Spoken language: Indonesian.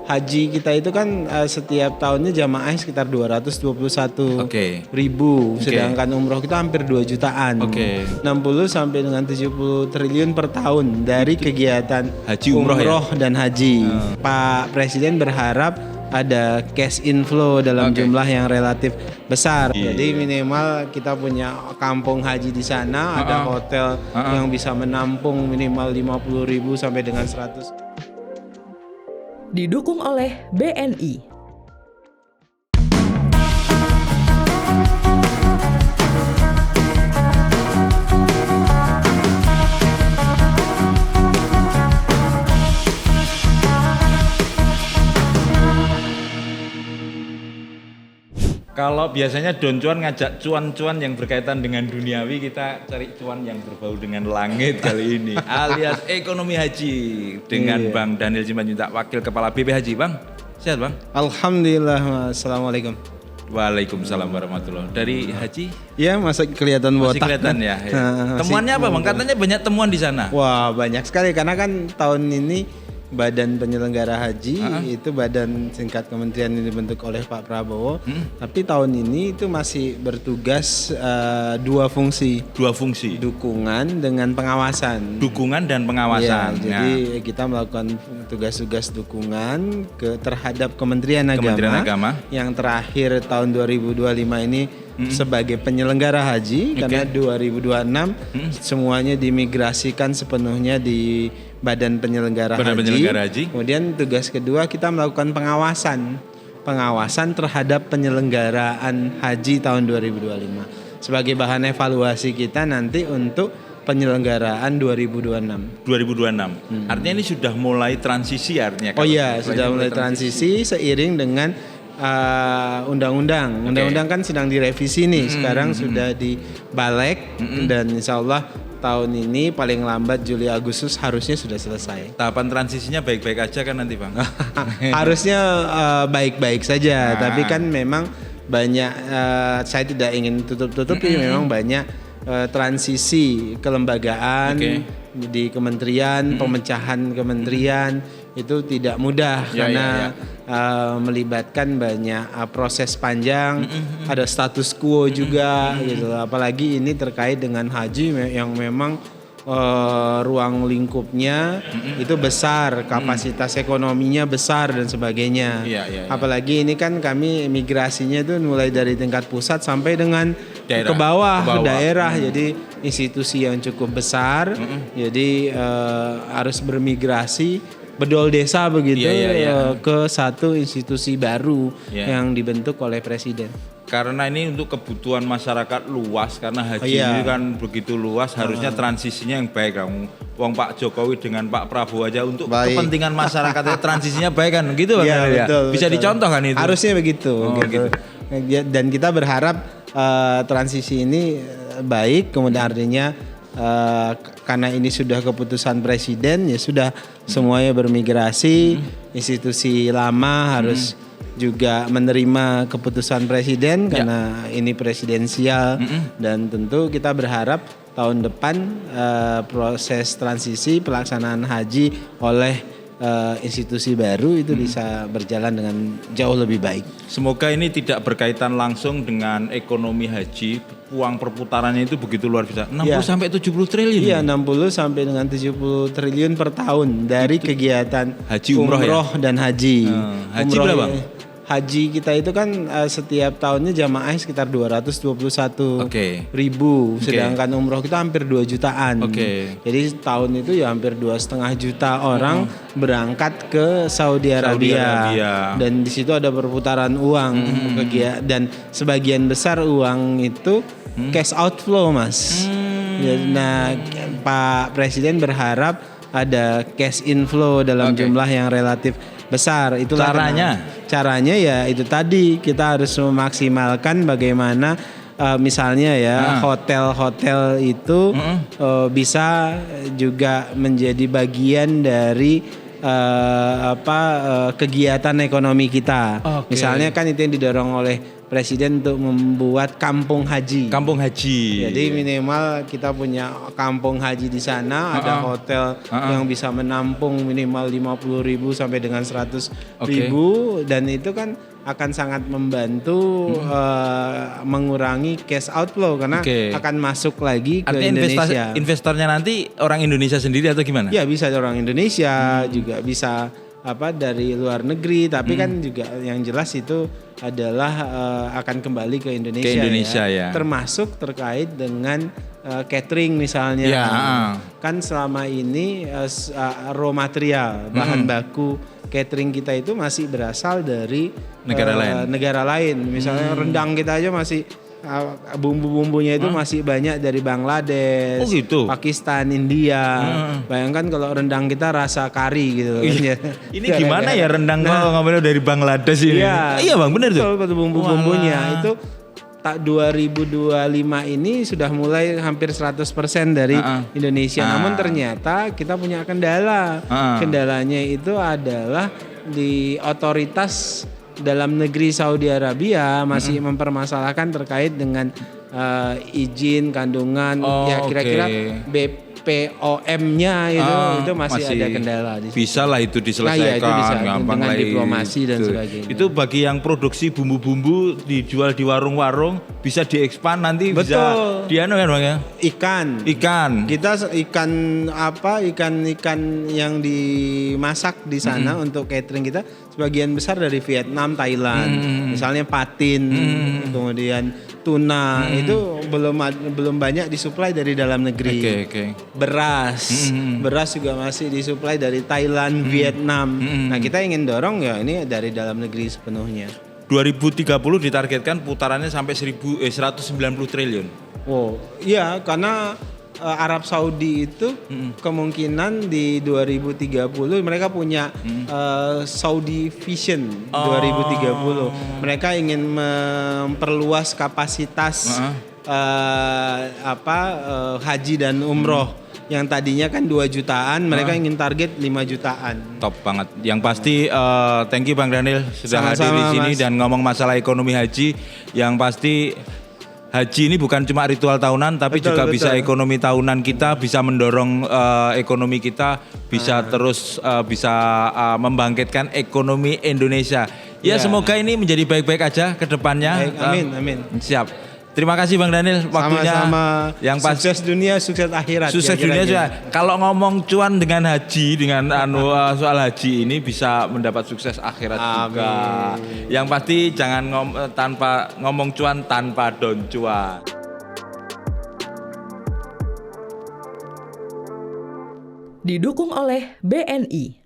haji kita itu kan setiap tahunnya jamaah sekitar 221 ribu, sedangkan umroh kita hampir 2 jutaan. 60 sampai dengan 70 triliun per tahun dari kegiatan haji umroh dan haji. Pak Presiden berharap ada cash inflow dalam jumlah yang relatif besar. Jadi minimal kita punya kampung haji di sana, ada hotel yang bisa menampung minimal 50.000 sampai dengan 100. Didukung oleh BNI. Kalau biasanya Don Cuan ngajak cuan-cuan yang berkaitan dengan duniawi, kita cari cuan yang berbau dengan langit kali ini, alias ekonomi haji dengan Bang Daniel Simanjuntak, Wakil Kepala BP Haji. Bang, sehat Bang? Alhamdulillah, assalamualaikum. Waalaikumsalam warahmatullahi. Dari haji? Ya, masih kelihatan botak. Masih kelihatan ya. Temuannya apa Bang? Katanya banyak temuan di sana. Wah, banyak sekali karena kan tahun ini Badan Penyelenggara Haji itu badan singkat kementerian yang dibentuk oleh Pak Prabowo. Tapi tahun ini itu masih bertugas dua fungsi. Dukungan dengan pengawasan. Dukungan dan pengawasan. Ya, jadi kita melakukan tugas-tugas dukungan terhadap Kementerian Agama. Yang terakhir tahun 2025 ini sebagai penyelenggara haji, karena 2026 semuanya dimigrasikan sepenuhnya di Badan Penyelenggara Haji. Kemudian tugas kedua kita melakukan pengawasan terhadap penyelenggaraan haji tahun 2025 sebagai bahan evaluasi kita nanti untuk penyelenggaraan 2026. Artinya ini sudah mulai transisi artinya. Oh iya, sudah mulai transisi seiring dengan undang-undang. Undang-undang kan sedang direvisi nih. Sekarang sudah dibalik dan insya Allah tahun ini paling lambat Juli Agustus harusnya sudah selesai. Tahapan transisinya baik-baik aja kan nanti Bang? Harusnya baik-baik saja. Tapi kan memang banyak, saya tidak ingin tutup-tutupi, memang banyak transisi kelembagaan di kementerian, pemecahan kementerian itu tidak mudah karena melibatkan banyak proses panjang, ada status quo juga gitu. Apalagi ini terkait dengan haji yang memang ruang lingkupnya itu besar, kapasitas ekonominya besar dan sebagainya. Apalagi ini kan kami migrasinya itu mulai dari tingkat pusat sampai dengan ke bawah, ke daerah. Jadi institusi yang cukup besar. Jadi harus bermigrasi bedol desa begitu ke satu institusi baru yang dibentuk oleh Presiden. Karena ini untuk kebutuhan masyarakat luas, karena haji ini kan begitu luas, harusnya transisinya yang baik. Wong Pak Jokowi dengan Pak Prabowo aja untuk kepentingan masyarakat transisinya baik kan, gitu Bang. Bisa dicontoh kan itu? Harusnya begitu. Gitu. Dan kita berharap transisi ini baik, kemudian artinya karena ini sudah keputusan Presiden, ya sudah semuanya bermigrasi. Institusi lama harus juga menerima keputusan Presiden karena ini presidensial. Dan tentu kita berharap tahun depan proses transisi pelaksanaan haji oleh institusi baru itu bisa berjalan dengan jauh lebih baik. Semoga ini tidak berkaitan langsung dengan ekonomi haji. Uang perputarannya itu begitu luar biasa. 60 sampai 70 triliun. Iya, 60 sampai dengan 70 triliun per tahun dari kegiatan haji umroh dan haji. Haji berapa? Haji kita itu kan setiap tahunnya jamaah sekitar 221 ribu, sedangkan umroh kita hampir 2 jutaan. Jadi tahun itu ya hampir 2,5 juta orang berangkat ke Saudi Arabia. Dan di situ ada perputaran uang, dan sebagian besar uang itu cash outflow, Mas. Nah, Pak Presiden berharap ada cash inflow dalam jumlah yang relatif besar. Itulah caranya ya itu tadi, kita harus memaksimalkan bagaimana misalnya ya hotel-hotel itu bisa juga menjadi bagian dari kegiatan ekonomi kita. Misalnya kan itu yang didorong oleh Presiden untuk membuat kampung haji. Kampung haji. Jadi minimal kita punya kampung haji di sana, ada hotel yang bisa menampung minimal 50.000 sampai dengan 100.000 dan itu kan akan sangat membantu mengurangi cash outflow karena akan masuk lagi ke Indonesia. Investornya nanti orang Indonesia sendiri atau gimana? Ya bisa orang Indonesia, juga bisa dari luar negeri, tapi kan juga yang jelas itu adalah akan kembali ke Indonesia, ya. Termasuk terkait dengan catering misalnya. Kan selama ini raw material, bahan baku catering kita itu masih berasal dari negara lain. Misalnya rendang kita aja masih bumbu-bumbunya itu masih banyak dari Bangladesh, Pakistan, India. Bayangkan kalau rendang kita rasa kari gitu. Ini gimana ya rendang kalau ngomongnya dari Bangladesh ini? Iya Bang, benar tuh. Bumbu-bumbunya itu 2025 ini sudah mulai hampir 100% dari Indonesia. Namun ternyata kita punya kendala. Kendalanya itu adalah di otoritas dalam negeri Saudi Arabia masih mempermasalahkan terkait dengan izin kandungan kira-kira BPOM-nya itu masih ada kendala di situ. Bisa lah itu diselesaikan gampang dengan lah diplomasi dan sebagainya. Itu bagi yang produksi bumbu-bumbu dijual di warung-warung bisa diekspan nanti bisa dianu kan Bang ya? Ikan. Kita ikan yang dimasak di sana untuk catering kita sebagian besar dari Vietnam, Thailand. Misalnya patin, kemudian tuna itu belum banyak disuplai dari dalam negeri. Beras juga masih disuplai dari Thailand, Vietnam. Nah, kita ingin dorong ya ini dari dalam negeri sepenuhnya. 2030 ditargetkan putarannya sampai 190 triliun. Oh, iya karena Arab Saudi itu kemungkinan di 2030 mereka punya Saudi Vision 2030. Mereka ingin memperluas kapasitas haji dan umroh. Yang tadinya kan 2 jutaan, mereka ingin target 5 jutaan. Top banget. Yang pasti thank you Bang Daniel sudah hadir di sini dan ngomong masalah ekonomi haji. Yang pasti haji ini bukan cuma ritual tahunan tapi juga bisa ekonomi tahunan kita, bisa mendorong ekonomi kita, bisa terus membangkitkan ekonomi Indonesia. Ya semoga ini menjadi baik-baik aja ke depannya. Amin. Siap. Terima kasih Bang Daniel waktunya. Sama-sama. Yang sukses dunia, sukses akhirat. Sukses dunia juga. Kalau ngomong cuan dengan haji, dengan soal haji ini bisa mendapat sukses akhirat juga. Yang pasti jangan ngomong cuan tanpa don cuan. Didukung oleh BNI.